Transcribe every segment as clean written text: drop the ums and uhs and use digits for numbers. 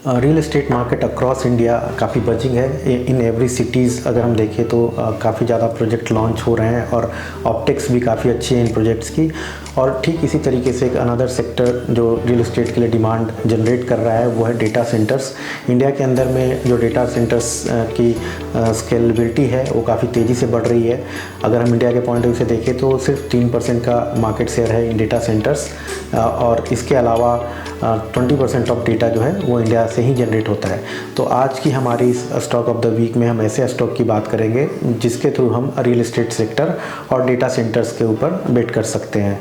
Real estate market across India काफ़ी buzzing है। In every cities अगर हम देखें तो काफ़ी ज़्यादा प्रोजेक्ट लॉन्च हो रहे हैं और ऑप्टिक्स भी काफ़ी अच्छी है इन प्रोजेक्ट्स की। और ठीक इसी तरीके से एक अनदर सेक्टर जो रियल एस्टेट के लिए डिमांड जनरेट कर रहा है वो है डेटा सेंटर्स। इंडिया के अंदर में जो डेटा सेंटर्स की स्केलेबिलिटी है वो काफ़ी तेज़ी से बढ़ रही है। अगर हम इंडिया के पॉइंट ऑफ व्यू से देखें तो सिर्फ 3% का मार्केट शेयर है इन डेटा सेंटर्स, और इसके अलावा 20% ऑफ डेटा जो है वो इंडिया से ही जनरेट होता है। तो आज की हमारी इस स्टॉक ऑफ द वीक में हम ऐसे स्टॉक की बात करेंगे जिसके थ्रू हम रियल एस्टेट सेक्टर और डेटा सेंटर्स के ऊपर बेट कर सकते हैं।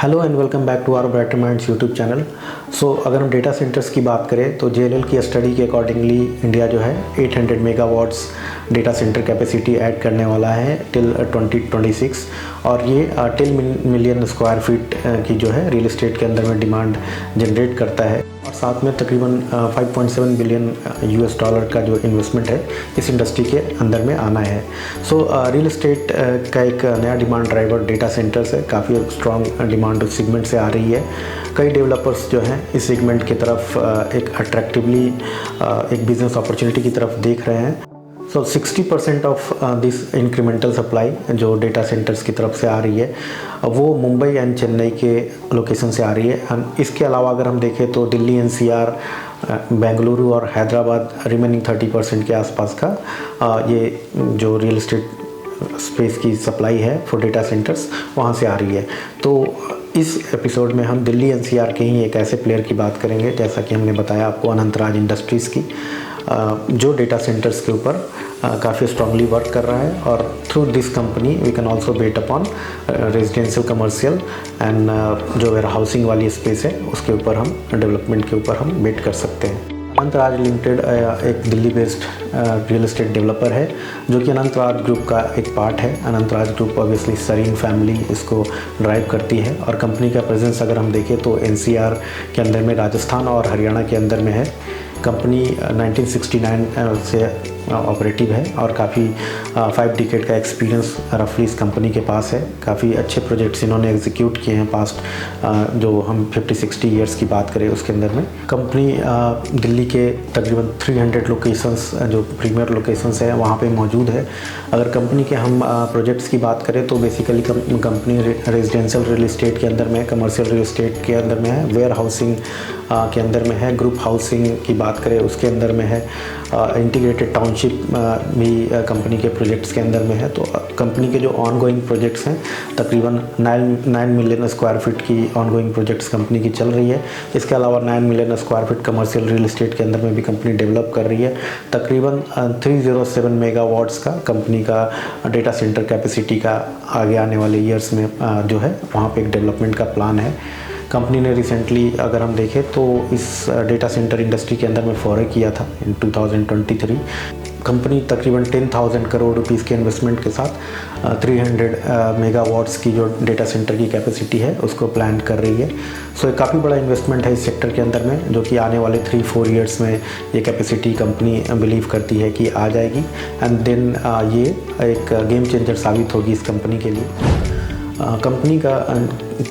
Hello and welcome back to our brighter minds YouTube channel. So अगर हम डेटा सेंटर्स की बात करें तो JLL की स्टडी के अकॉर्डिंगली इंडिया जो है 800 megawatts data centre capacity add करने वाला है टिल 2026, और ये 10 मिलियन स्क्वायर फीट की जो है रियल एस्टेट के अंदर में डिमांड जनरेट करता है, और साथ में तकरीबन 5.7 बिलियन $US का जो इन्वेस्टमेंट है इस इंडस्ट्री के अंदर में आना है। सो रियल एस्टेट का एक नया डिमांड ड्राइवर डेटा सेंटर्स है। काफ़ी स्ट्रॉन्ग डिमांड उस सेगमेंट से आ रही है। कई डेवलपर्स जो हैं इस सेगमेंट की तरफ एक अट्रैक्टिवली एक बिजनेस अपॉर्चुनिटी की तरफ देख रहे हैं। सो 60% ऑफ दिस इंक्रीमेंटल सप्लाई जो डेटा सेंटर्स की तरफ से आ रही है वो मुंबई एंड चेन्नई के लोकेशन से आ रही है। इसके अलावा अगर हम देखें तो दिल्ली NCR, बेंगलुरु और हैदराबाद रिमेनिंग 30% के आसपास का ये जो रियल एस्टेट स्पेस की सप्लाई है फॉर डेटा सेंटर्स वहाँ से आ रही है। तो इस एपिसोड में हम दिल्ली NCR के ही एक ऐसे प्लेयर की बात करेंगे, जैसा कि हमने बताया आपको, अनंतराज इंडस्ट्रीज़ की, जो डेटा सेंटर्स के ऊपर काफ़ी स्ट्रांगली वर्क कर रहा है। और through this company we can also bet upon residential, commercial and जो वेयर हाउसिंग वाली स्पेस है उसके ऊपर हम डेवलपमेंट के ऊपर हम बेट कर सकते हैं। अनंतराज लिमिटेड एक Delhi based real estate developer है जो कि अनंतराज ग्रुप का एक पार्ट है। Anantraj group obviously Sarin family इसको ड्राइव करती है, और कंपनी का प्रेजेंस अगर हम देखें तो NCR के अंदर में, राजस्थान और हरियाणा के अंदर में है। कंपनी 1969 से ऑपरेटिव है और काफ़ी 5 डिकेड का एक्सपीरियंस रफली इस कंपनी के पास है। काफ़ी अच्छे प्रोजेक्ट्स इन्होंने एग्जीक्यूट किए हैं पास्ट जो हम 50-60 ईयर्स की बात करें उसके अंदर में। कंपनी दिल्ली के तकरीबन 300 लोकेशंस जो प्रीमियर लोकेशंस है वहाँ पे मौजूद है। अगर कंपनी के हम प्रोजेक्ट्स की बात करें तो basically company residential real estate के अंदर में, कमर्शियल रियल एस्टेट के अंदर में है, वेयर हाउसिंग के अंदर में है, ग्रुप हाउसिंग की बात करें उसके अंदर में है, इंटीग्रेटेड टाउनशिप भी कंपनी के प्रोजेक्ट्स के अंदर में है। तो कंपनी के जो ऑनगोइंग प्रोजेक्ट्स हैं तकरीबन 9 मिलियन स्क्वायर फीट की ऑनगोइंग प्रोजेक्ट्स कंपनी की चल रही है। इसके अलावा 9 million square feet commercial real estate के अंदर में भी कंपनी डेवलप कर रही है। तकरीबन 307 मेगावाट्स का कंपनी का डेटा सेंटर कैपेसिटी का आगे आने वाले ईयर्स में जो है वहाँ पे एक डेवलपमेंट का प्लान है। कंपनी ने रिसेंटली अगर हम देखें तो इस डेटा सेंटर इंडस्ट्री के अंदर में फॉरे किया था इन 2023। कंपनी तकरीबन 10,000 करोड़ रुपीस के इन्वेस्टमेंट के साथ 300 मेगावाट्स की जो डेटा सेंटर की कैपेसिटी है उसको प्लान कर रही है। सो एक काफ़ी बड़ा इन्वेस्टमेंट है इस सेक्टर के अंदर में, जो कि आने वाले 3-4 ईयर्स में ये कैपेसिटी कंपनी बिलीव करती है कि आ जाएगी, एंड देन ये एक गेम चेंजर साबित होगी इस कंपनी के लिए। कंपनी का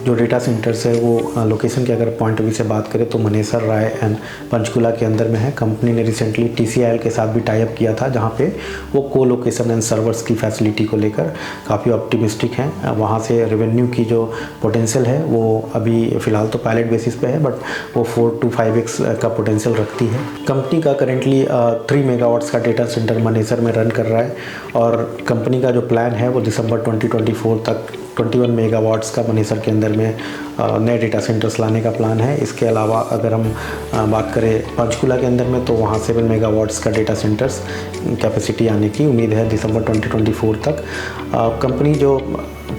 जो डेटा सेंटर्स है वो लोकेशन के अगर पॉइंट ऑफ व्यू से बात करें तो मनेसर, राय एंड पंचकुला के अंदर में है। कंपनी ने रिसेंटली TCIL के साथ भी टाई अप किया था जहाँ पे वो को लोकेशन एंड सर्वर्स की फैसिलिटी को लेकर काफ़ी ऑप्टिमिस्टिक हैं। वहाँ से रेवेन्यू की जो पोटेंशियल है वो अभी फ़िलहाल तो पायलट बेसिस पे है, बट वो 4 to 5x का पोटेंशियल रखती है। कंपनी का करेंटली 3 मेगावाट्स का डेटा सेंटर मनेसर में रन कर रहा है, और कंपनी का जो प्लान है वो दिसंबर 2024 तक 21 मेगावाट्स का मनेसर के अंदर में नए डेटा सेंटर्स लाने का प्लान है। इसके अलावा अगर हम बात करें पंचकुला के अंदर में तो वहाँ 7 मेगावाट्स का डेटा सेंटर्स कैपेसिटी आने की उम्मीद है दिसंबर 2024 तक। कंपनी जो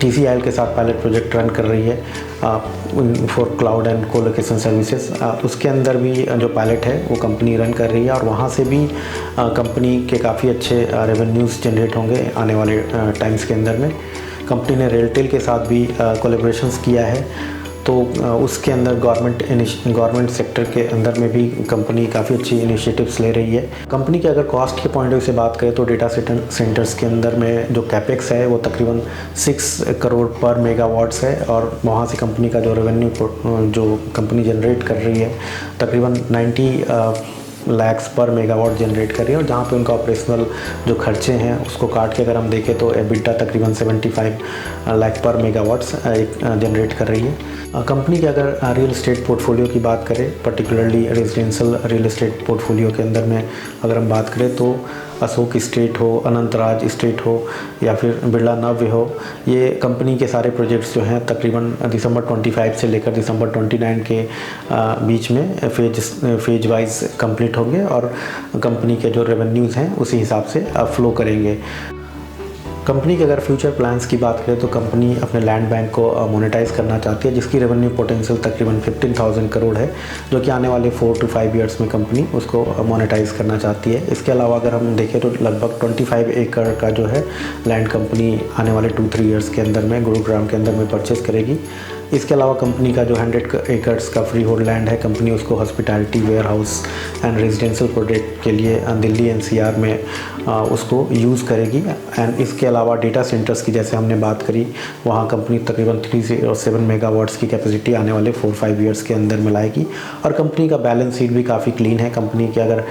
TCIL के साथ पायलट प्रोजेक्ट रन कर रही है फॉर क्लाउड एंड को लोकेशन सर्विसेज, उसके अंदर भी जो पायलट है वो कंपनी रन कर रही है, और वहाँ से भी कंपनी के काफ़ी अच्छे रेवेन्यूज़ जनरेट होंगे आने वाले टाइम्स के अंदर में। कंपनी ने रेलटेल के साथ भी कोलैबोरेशंस किया है। तो उसके अंदर गवर्नमेंट सेक्टर के अंदर में भी कंपनी काफ़ी अच्छी इनिशिएटिव्स ले रही है। कंपनी के अगर कॉस्ट के पॉइंट ऑफ व्यू से बात करें तो डेटा सेंटर्स के अंदर में जो कैपेक्स है वो तकरीबन 6 करोड़ पर मेगावाट्स है, और वहाँ से कंपनी का जो रेवेन्यू जो कंपनी जनरेट कर रही है तकरीबन 90 लैक्स पर मेगावाट जनरेट कर रही है। और जहाँ पे उनका ऑपरेशनल जो खर्चे हैं उसको काट के अगर हम देखें तो एबिटा तकरीबन 75 लाख पर मेगावाट्स जनरेट कर रही है। कंपनी के अगर रियल एस्टेट पोर्टफोलियो की बात करें, particularly residential real estate portfolio के अंदर में अगर हम बात करें तो अशोक स्टेट हो, अनंतराज स्टेट हो या फिर बिरला नव्य हो, ये कंपनी के सारे प्रोजेक्ट्स जो हैं तकरीबन दिसंबर 25 से लेकर दिसंबर 29 के बीच में फेज वाइज कंप्लीट होंगे और कंपनी के जो रेवेन्यूज़ हैं उसी हिसाब से फ्लो करेंगे। कंपनी के अगर फ्यूचर प्लान्स की बात करें तो कंपनी अपने लैंड बैंक को मोनेटाइज करना चाहती है, जिसकी रेवेन्यू पोटेंशियल तकरीबन 15,000 करोड़ है, जो कि आने वाले 4 to 5 ईयर्स में कंपनी उसको मोनेटाइज करना चाहती है। इसके अलावा अगर हम देखें तो लगभग 25 एकड़ का जो है लैंड कंपनी आने वाले 2-3 ईयर्स के अंदर में गुरुग्राम के अंदर में परचेज़ करेगी। इसके अलावा कंपनी का जो 100 एकड़्स का फ्री होल्ड लैंड है, कंपनी उसको hospitality, warehouse and residential project के लिए दिल्ली NCR में उसको यूज़ करेगी। एंड इसके अलावा डेटा सेंटर्स की जैसे हमने बात करी, वहाँ कंपनी तकरीबन 307 मेगावाट्स की कैपेसिटी आने वाले 4-5 ईयर्स के अंदर में लाएगी। और कंपनी का बैलेंस शीट भी काफ़ी क्लीन है। कंपनी के अगर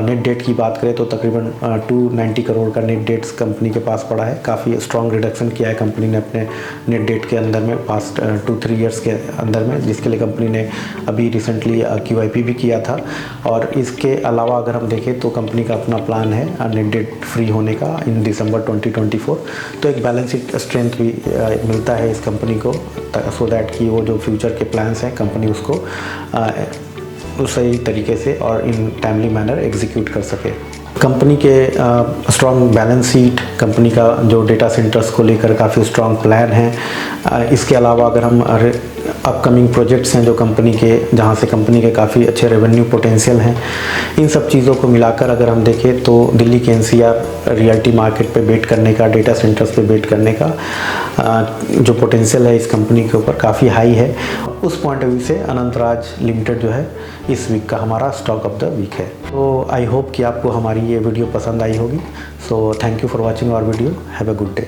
नेट डेट की बात करें तो तकरीबन 290 करोड़ का नेट डेट्स कंपनी के पास पड़ा है। काफ़ी स्ट्रॉन्ग रिडक्शन किया है कंपनी ने अपने नेट डेट के अंदर में पास्ट 2-3 ईयर्स के अंदर में, जिसके लिए कंपनी ने अभी रिसेंटली QIP भी किया था। और इसके अलावा अगर हम देखें तो कंपनी का अपना प्लान है नेट डेट फ्री होने का इन दिसंबर 2024। तो एक बैलेंस शीट स्ट्रेंथ भी मिलता है इस कंपनी को, सो दैट कि वो जो फ्यूचर के प्लान्स हैं कंपनी उसको सही तरीके से और इन टाइमली मैनर एग्जीक्यूट कर सके। कंपनी के स्ट्रॉन्ग बैलेंस शीट, कंपनी का जो डेटा सेंटर्स को लेकर काफ़ी स्ट्रॉन्ग प्लान है। इसके अलावा अगर हम अपकमिंग प्रोजेक्ट्स हैं जो कंपनी के, जहां से कंपनी के काफ़ी अच्छे रेवेन्यू पोटेंशियल हैं, इन सब चीज़ों को मिलाकर अगर हम देखें तो दिल्ली के NCR रियल्टी मार्केट पे बेट करने का, डेटा सेंटर्स पे बेट करने का जो पोटेंशियल है इस कंपनी के ऊपर काफ़ी हाई है। उस पॉइंट ऑफ व्यू से अनंतराज लिमिटेड जो है इस वीक का हमारा स्टॉक ऑफ द वीक है। तो आई होप कि आपको हमारी ये वीडियो पसंद आई होगी। So thank you for watching our video. Have a good day.